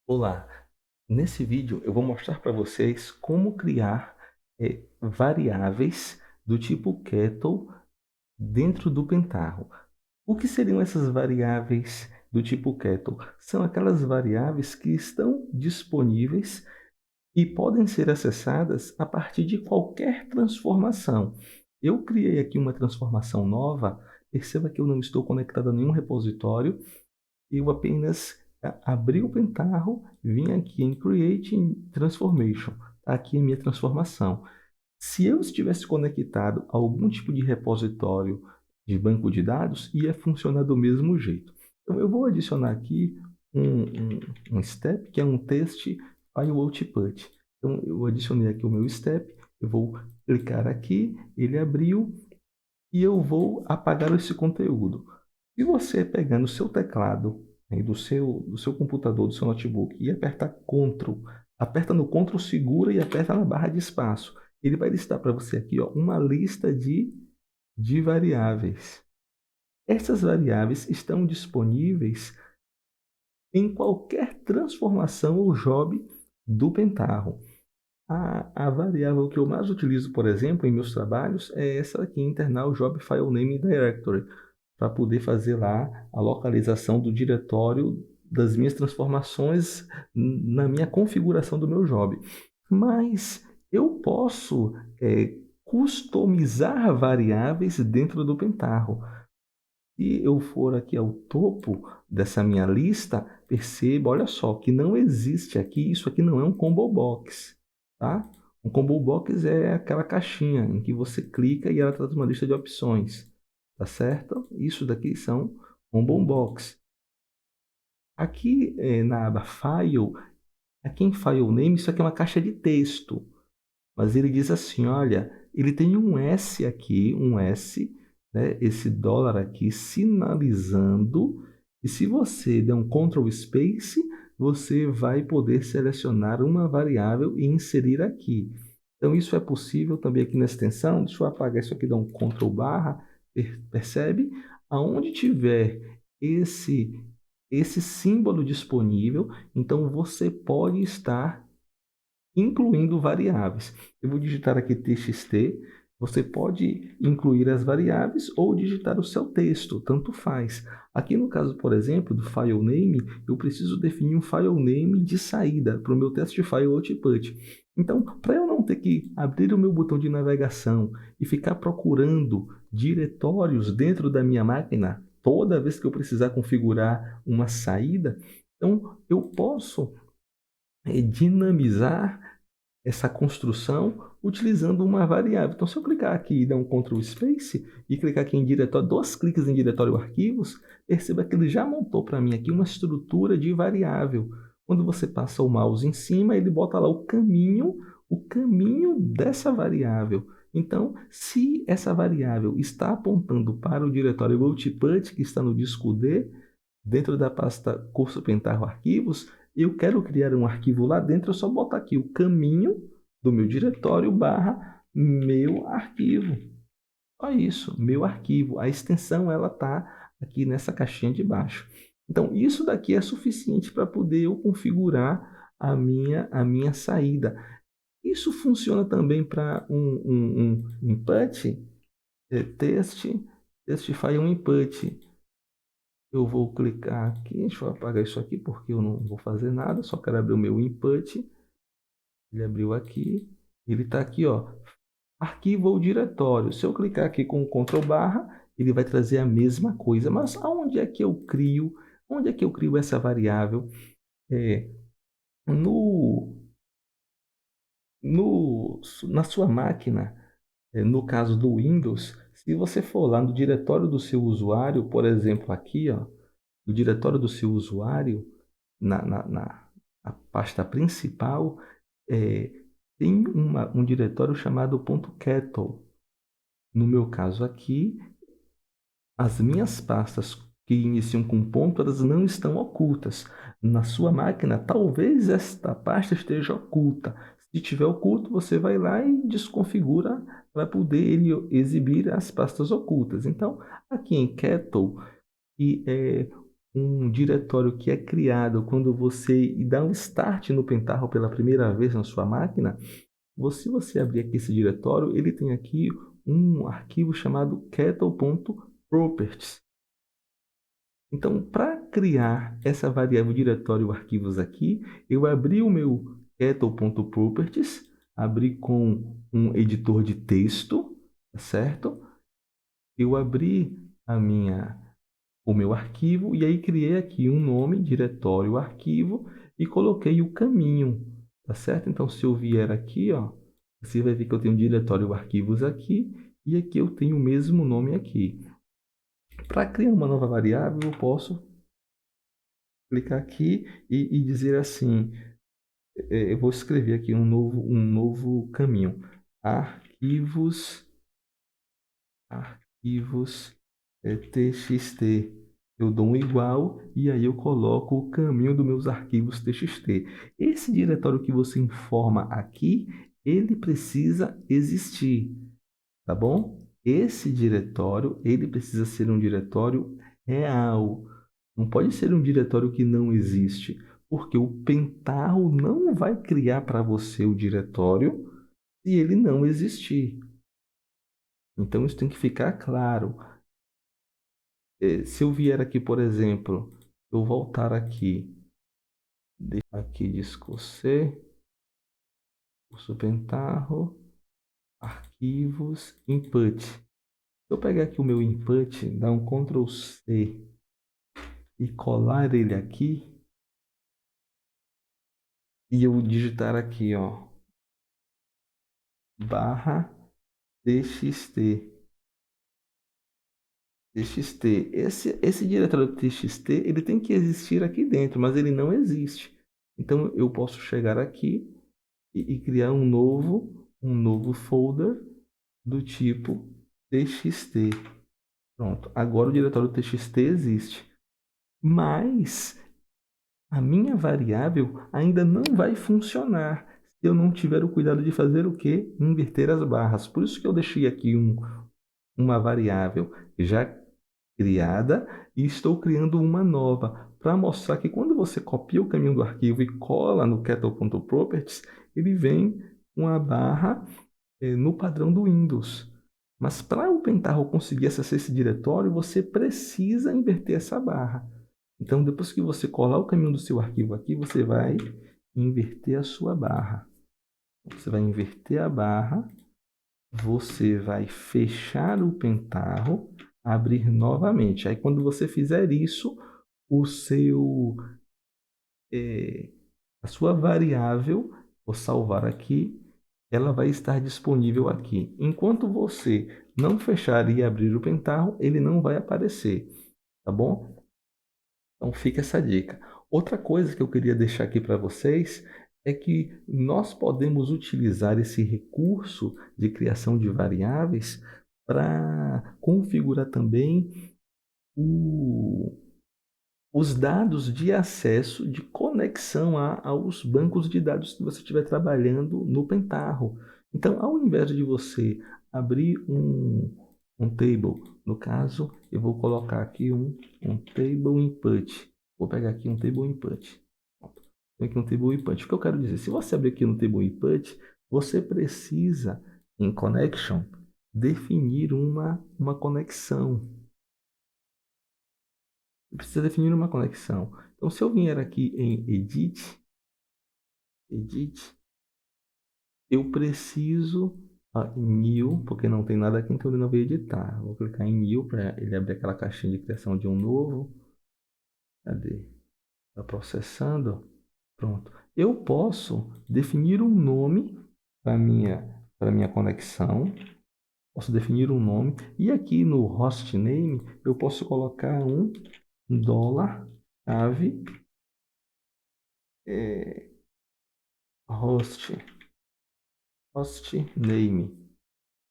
Olá, nesse vídeo eu vou mostrar para vocês como criar variáveis do tipo Kettle dentro do Pentaho. O que seriam essas variáveis do tipo Kettle? São aquelas variáveis que estão disponíveis e podem ser acessadas a partir de qualquer transformação. Eu criei aqui uma transformação nova, perceba que eu não estou conectado a nenhum repositório, eu apenas abri o Pentaho, vim aqui em Create Transformation. Tá aqui a minha transformação. Se eu estivesse conectado a algum tipo de repositório de banco de dados, ia funcionar do mesmo jeito. Então, eu vou adicionar aqui um step, que é um teste file output. Então, eu adicionei aqui o meu step, eu vou clicar aqui, ele abriu, e eu vou apagar esse conteúdo. Se você pegar no seu teclado, aí do seu computador, do seu notebook, e apertar Ctrl, aperta no Ctrl, segura e aperta na barra de espaço. Ele vai listar para você aqui, ó, uma lista de variáveis. Essas variáveis estão disponíveis em qualquer transformação ou job do Pentaho. A variável que eu mais utilizo, por exemplo, em meus trabalhos, é essa aqui, internal job file name directory, para poder fazer lá a localização do diretório das minhas transformações na minha configuração do meu job. Mas eu posso customizar variáveis dentro do Pentaho. Se eu for aqui ao topo dessa minha lista, perceba, olha só, que não existe aqui, isso aqui não é um combo box, tá? Um combo box é aquela caixinha em que você clica e ela traz uma lista de opções, tá certo? Isso daqui são combo box. Aqui na aba File, aqui em File Name, isso aqui é uma caixa de texto. Mas ele diz assim, olha, ele tem um S aqui, um S, né, esse dólar aqui sinalizando, e se você der um Ctrl Space, você vai poder selecionar uma variável e inserir aqui. Então isso é possível também aqui na extensão. Deixa eu apagar isso aqui, dar um Ctrl barra, percebe? Aonde tiver esse símbolo disponível, então você pode estar incluindo variáveis. Eu vou digitar aqui txt, você pode incluir as variáveis ou digitar o seu texto, tanto faz. Aqui no caso, por exemplo, do file name, eu preciso definir um file name de saída para o meu teste file output. Então, para eu não ter que abrir o meu botão de navegação e ficar procurando diretórios dentro da minha máquina toda vez que eu precisar configurar uma saída, então eu posso dinamizar essa construção utilizando uma variável. Então, se eu clicar aqui e dar um Ctrl Space e clicar aqui em diretório, dois cliques em diretório arquivos, perceba que ele já montou para mim aqui uma estrutura de variável. Quando você passa o mouse em cima, ele bota lá o caminho dessa variável. Então, se essa variável está apontando para o diretório output, que está no disco D, dentro da pasta curso Pentaho arquivos, eu quero criar um arquivo lá dentro, eu só botar aqui o caminho do meu diretório barra meu arquivo. Só isso, meu arquivo. A extensão ela está aqui nessa caixinha de baixo. Então, isso daqui é suficiente para poder eu configurar a minha saída. Isso funciona também para um input, teste file um input. Eu vou clicar aqui, deixa eu apagar isso aqui porque eu não vou fazer nada, só quero abrir o meu input. Ele abriu aqui, ele está aqui, ó, arquivo ou diretório. Se eu clicar aqui com o Ctrl barra, ele vai trazer a mesma coisa. Mas aonde é que eu crio? Onde é que eu crio essa variável? É, no, na sua máquina, no caso do Windows, se você for lá no diretório do seu usuário, por exemplo, aqui, ó, no diretório do seu usuário, na pasta principal, é, tem um diretório chamado .kettle. No meu caso aqui, as minhas pastas que iniciam com ponto, elas não estão ocultas. Na sua máquina, talvez esta pasta esteja oculta. Se estiver oculto, você vai lá e desconfigura para poder ele exibir as pastas ocultas. Então, aqui em Kettle, um diretório que é criado quando você dá um start no Pentaho pela primeira vez na sua máquina, se você abrir aqui esse diretório, ele tem aqui um arquivo chamado kettle.properties. Então, para criar essa variável diretório arquivos aqui, eu abri o meu kettle.properties, abri com um editor de texto, tá certo? Eu abri o meu arquivo e aí criei aqui um nome, diretório arquivo, e coloquei o caminho, tá certo? Então, se eu vier aqui, ó, você vai ver que eu tenho diretório arquivos aqui e aqui eu tenho o mesmo nome aqui. Para criar uma nova variável, eu posso clicar aqui e dizer assim, eu vou escrever aqui um novo caminho, arquivos arquivos txt. Eu dou um igual e aí eu coloco o caminho dos meus arquivos txt. Esse diretório que você informa aqui, ele precisa existir, tá bom? Esse diretório, ele precisa ser um diretório real. Não pode ser um diretório que não existe, porque o Pentaho não vai criar para você o diretório se ele não existir. Então isso tem que ficar claro. Se eu vier aqui, por exemplo, eu voltar aqui, aqui disco C, curso Pentaho, arquivos, input. Se eu pegar aqui o meu input, dar um Ctrl C e colar ele aqui, e eu digitar aqui, ó, barra txt. TXT. Esse diretório TXT, ele tem que existir aqui dentro, mas ele não existe. Então eu posso chegar aqui e criar um novo folder do tipo txt. Pronto, agora o diretório txt existe. Mas a minha variável ainda não vai funcionar se eu não tiver o cuidado de fazer o quê? Inverter as barras. Por isso que eu deixei aqui uma variável já criada e estou criando uma nova para mostrar que quando você copia o caminho do arquivo e cola no kettle.properties, ele vem com a barra no padrão do Windows. Mas para o Pentaho conseguir acessar esse diretório, você precisa inverter essa barra. Então, depois que você colar o caminho do seu arquivo aqui, você vai inverter a sua barra. Você vai inverter a barra, você vai fechar o Pentaho, abrir novamente. Aí, quando você fizer isso, o seu, a sua variável, vou salvar aqui, ela vai estar disponível aqui. Enquanto você não fechar e abrir o Pentaho, ele não vai aparecer, tá bom? Então fica essa dica. Outra coisa que eu queria deixar aqui para vocês é que nós podemos utilizar esse recurso de criação de variáveis para configurar também os dados de acesso, de conexão aos bancos de dados que você estiver trabalhando no Pentaho. Então, ao invés de você abrir um table, no caso, eu vou colocar aqui um table input. Vou pegar aqui um table input. Pronto. Tem aqui um table input. O que eu quero dizer? Se você abrir aqui no table input, você precisa, em connection, definir uma conexão. Precisa definir uma conexão. Então, se eu vier aqui em Edit, eu preciso em New, porque não tem nada aqui, então ele não vai editar. Vou clicar em New para ele abrir aquela caixinha de criação de um novo. Cadê? Está processando. Pronto. Eu posso definir um nome para minha conexão. Posso definir um nome. E aqui no hostname, eu posso colocar um dólar chave hostname.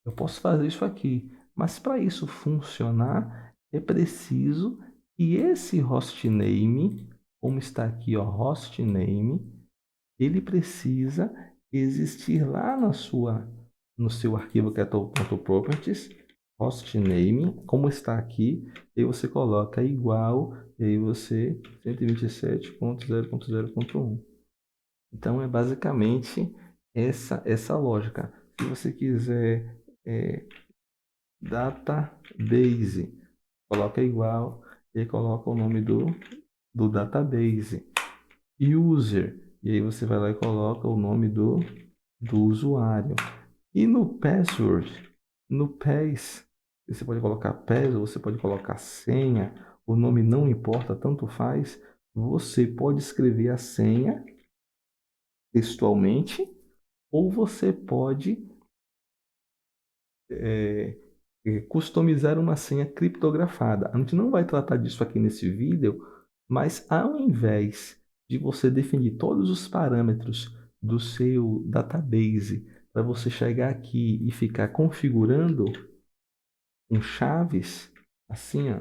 Eu posso fazer isso aqui, mas para isso funcionar, é preciso que esse hostname, como está aqui, ó, hostname, ele precisa existir lá no seu arquivo kettle.properties, hostname, como está aqui, e aí você coloca igual, e aí você 127.0.0.1. Então é basicamente essa lógica. Se você quiser database, coloca igual e aí coloca o nome do database. User, e aí você vai lá e coloca o nome do usuário. E no password, no pass, você pode colocar pass ou você pode colocar senha, o nome não importa, tanto faz. Você pode escrever a senha textualmente ou você pode é, customizar uma senha criptografada. A gente não vai tratar disso aqui nesse vídeo, mas ao invés de você definir todos os parâmetros do seu database para você chegar aqui e ficar configurando com chaves, assim, ó,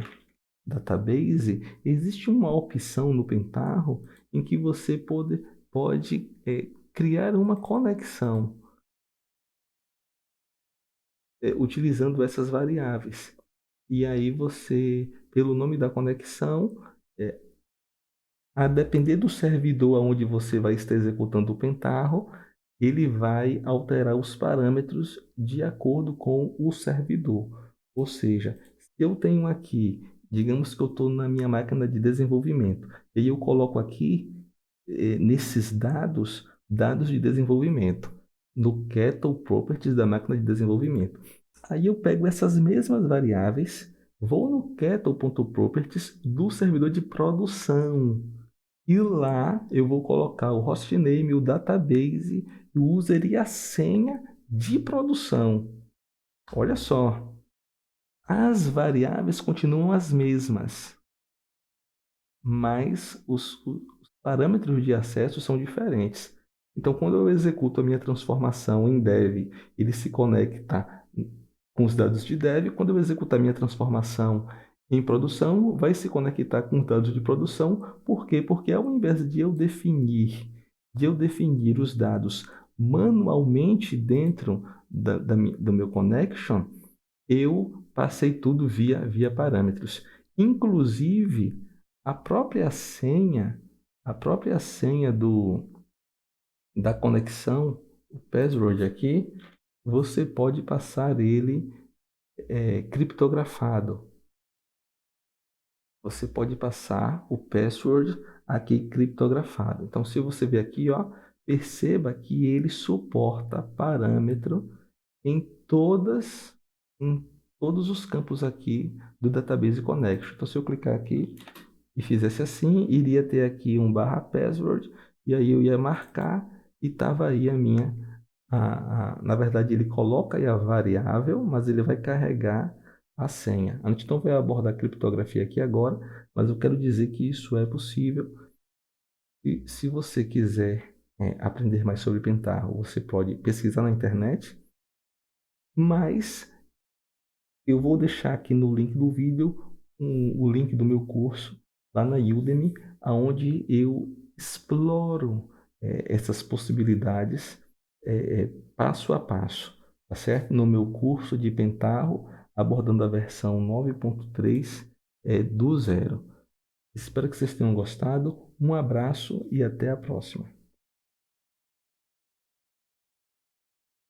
database, existe uma opção no Pentaho em que você pode criar uma conexão utilizando essas variáveis. E aí você, pelo nome da conexão, é, a depender do servidor onde você vai estar executando o Pentaho, ele vai alterar os parâmetros de acordo com o servidor. Ou seja, se eu tenho aqui, digamos que eu estou na minha máquina de desenvolvimento, e eu coloco aqui nesses dados de desenvolvimento, no Kettle Properties da máquina de desenvolvimento. Aí eu pego essas mesmas variáveis, vou no Kettle.properties do servidor de produção. E lá eu vou colocar o hostname, o database, o user e a senha de produção. Olha só, as variáveis continuam as mesmas, mas os parâmetros de acesso são diferentes. Então, quando eu executo a minha transformação em dev, ele se conecta com os dados de dev. Quando eu executar a minha transformação em produção, vai se conectar com os dados de produção. Por quê? Porque ao invés de eu definir os dados manualmente dentro do meu connection, eu passei tudo via parâmetros. Inclusive, a própria senha, a própria senha da conexão, o password aqui, você pode passar ele criptografado. Você pode passar o password aqui criptografado. Então, se você ver aqui, ó, perceba que ele suporta parâmetro em em todos os campos aqui do Database Connection. Então, se eu clicar aqui e fizesse assim, iria ter aqui um barra password, e aí eu ia marcar e estava aí a minha. Na verdade, ele coloca aí a variável, mas ele vai carregar a senha. A gente não vai abordar a criptografia aqui agora, mas eu quero dizer que isso é possível. E se você quiser aprender mais sobre Pentaho, você pode pesquisar na internet, mas eu vou deixar aqui no link do vídeo o link do meu curso lá na Udemy, onde eu exploro essas possibilidades passo a passo, tá certo? No meu curso de Pentaho, abordando a versão 9.3 do zero. Espero que vocês tenham gostado. Um abraço e até a próxima.